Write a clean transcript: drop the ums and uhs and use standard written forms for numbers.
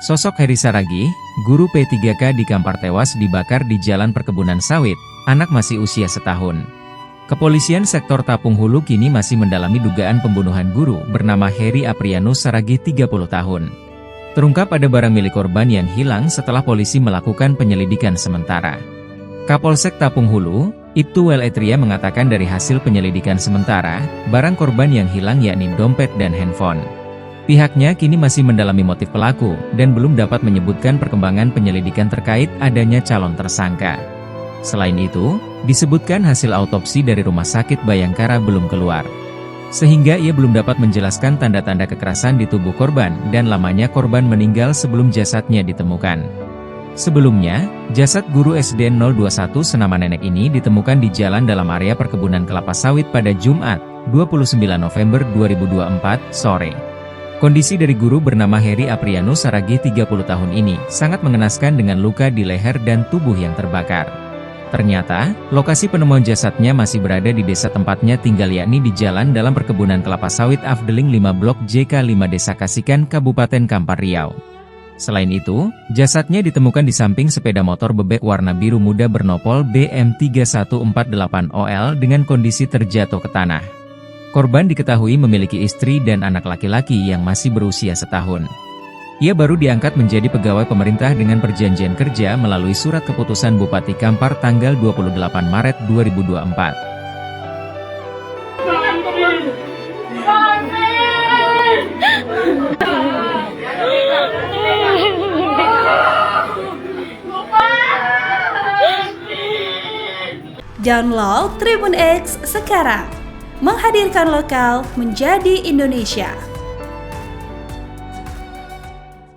Sosok Heri Saragih, guru P3K di Kampar tewas dibakar di Jalan Perkebunan Sawit, anak masih usia setahun. Kepolisian sektor Tapung Hulu kini masih mendalami dugaan pembunuhan guru bernama Heri Aprianus Saragih 30 tahun. Terungkap ada barang milik korban yang hilang setelah polisi melakukan penyelidikan sementara. Kapolsek Tapung Hulu, Ibtu Weletria mengatakan dari hasil penyelidikan sementara, barang korban yang hilang yakni dompet dan handphone. Pihaknya kini masih mendalami motif pelaku, dan belum dapat menyebutkan perkembangan penyelidikan terkait adanya calon tersangka. Selain itu, disebutkan hasil autopsi dari Rumah Sakit Bayangkara belum keluar. Sehingga ia belum dapat menjelaskan tanda-tanda kekerasan di tubuh korban, dan lamanya korban meninggal sebelum jasadnya ditemukan. Sebelumnya, jasad guru SDN 021 Senama Nenek ini ditemukan di jalan dalam area perkebunan kelapa sawit pada Jumat, 29 November 2024, sore. Kondisi dari guru bernama Heri Aprianus Saragih 30 tahun ini sangat mengenaskan dengan luka di leher dan tubuh yang terbakar. Ternyata, lokasi penemuan jasadnya masih berada di desa tempatnya tinggal yakni di jalan dalam perkebunan kelapa sawit Afdeling 5 Blok JK5 Desa Kasikan Kabupaten Kampar Riau. Selain itu, jasadnya ditemukan di samping sepeda motor bebek warna biru muda bernopol BM3148OL dengan kondisi terjatuh ke tanah. Korban diketahui memiliki istri dan anak laki-laki yang masih berusia setahun. Ia baru diangkat menjadi pegawai pemerintah dengan perjanjian kerja melalui surat keputusan Bupati Kampar tanggal 28 Maret 2024. Download Tribun X sekarang, menghadirkan lokal menjadi Indonesia.